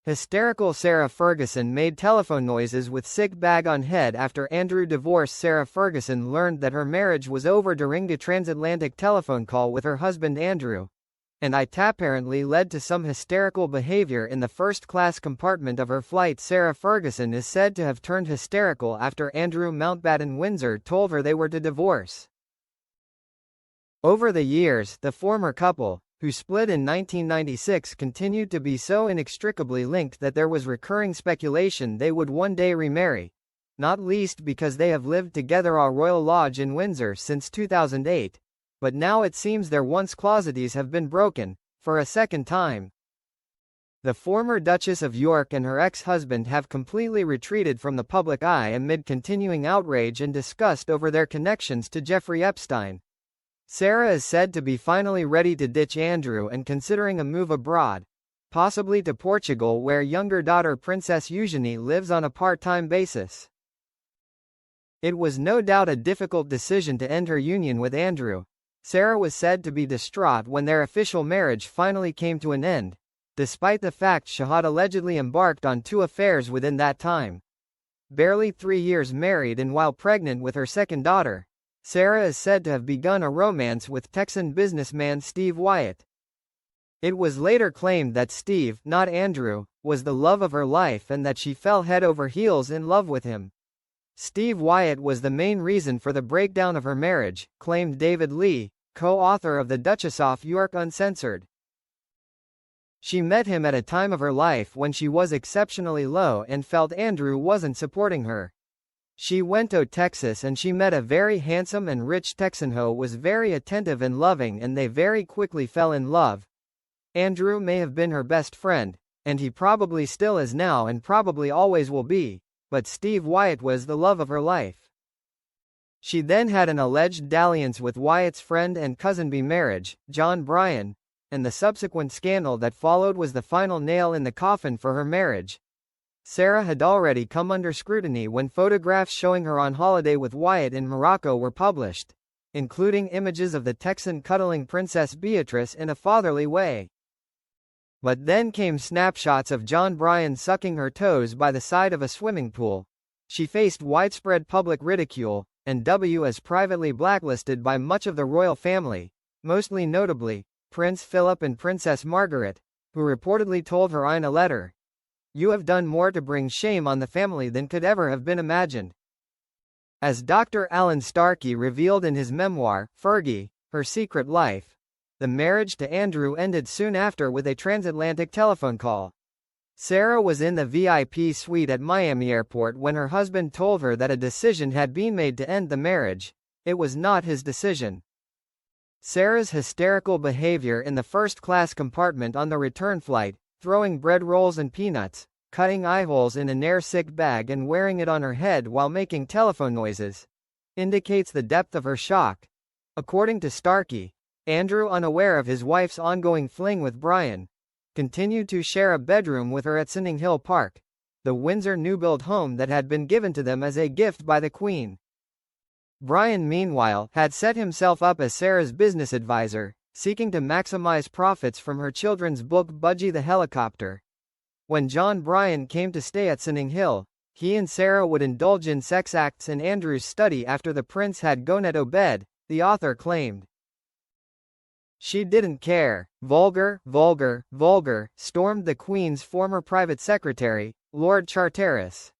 Hysterical Sarah Ferguson made telephone noises with sick bag on head after Andrew divorced. Sarah Ferguson learned that her marriage was over during a transatlantic telephone call with her husband Andrew, and it apparently led to some hysterical behavior in the first-class compartment of her flight. Sarah Ferguson is said to have turned hysterical after Andrew Mountbatten Windsor told her they were to divorce. Over the years, the former couple, who split in 1996, continued to be so inextricably linked that there was recurring speculation they would one day remarry, not least because they have lived together at Royal Lodge in Windsor since 2008, but now it seems their once closets have been broken, for a second time. The former Duchess of York and her ex-husband have completely retreated from the public eye amid continuing outrage and disgust over their connections to Jeffrey Epstein. Sarah is said to be finally ready to ditch Andrew and considering a move abroad, possibly to Portugal, where younger daughter Princess Eugenie lives on a part-time basis. It was no doubt a difficult decision to end her union with Andrew. Sarah was said to be distraught when their official marriage finally came to an end, despite the fact she had allegedly embarked on 2 affairs within that time. Barely 3 years married and while pregnant with her second daughter, Sarah is said to have begun a romance with Texan businessman Steve Wyatt. It was later claimed that Steve, not Andrew, was the love of her life and that she fell head over heels in love with him. Steve Wyatt was the main reason for the breakdown of her marriage, claimed David Lee, co-author of The Duchess of York Uncensored. She met him at a time of her life when she was exceptionally low and felt Andrew wasn't supporting her. She went to Texas and she met a very handsome and rich Texan who was very attentive and loving, and they very quickly fell in love. Andrew may have been her best friend, and he probably still is now and probably always will be, but Steve Wyatt was the love of her life. She then had an alleged dalliance with Wyatt's friend and cousin-be marriage, John Bryan, and the subsequent scandal that followed was the final nail in the coffin for her marriage. Sarah had already come under scrutiny when photographs showing her on holiday with Wyatt in Morocco were published, including images of the Texan cuddling Princess Beatrice in a fatherly way. But then came snapshots of John Bryan sucking her toes by the side of a swimming pool. She faced widespread public ridicule, and was privately blacklisted by much of the royal family, mostly notably Prince Philip and Princess Margaret, who reportedly told her in a letter, "You have done more to bring shame on the family than could ever have been imagined." As Dr. Alan Starkey revealed in his memoir, Fergie, Her Secret Life, the marriage to Andrew ended soon after with a transatlantic telephone call. Sarah was in the VIP suite at Miami Airport when her husband told her that a decision had been made to end the marriage. It was not his decision. Sarah's hysterical behavior in the first-class compartment on the return flight, throwing bread rolls and peanuts, cutting eye holes in an air-sick bag and wearing it on her head while making telephone noises, indicates the depth of her shock. According to Starkey, Andrew, unaware of his wife's ongoing fling with Bryan, continued to share a bedroom with her at Sunning Hill Park, the Windsor new-build home that had been given to them as a gift by the Queen. Bryan, meanwhile, had set himself up as Sarah's business advisor, seeking to maximize profits from her children's book Budgie the Helicopter. When John Bryan came to stay at Sunning Hill, he and Sarah would indulge in sex acts in Andrew's study after the prince had gone to bed, the author claimed. She didn't care. Vulgar, vulgar, vulgar, stormed the Queen's former private secretary, Lord Charteris.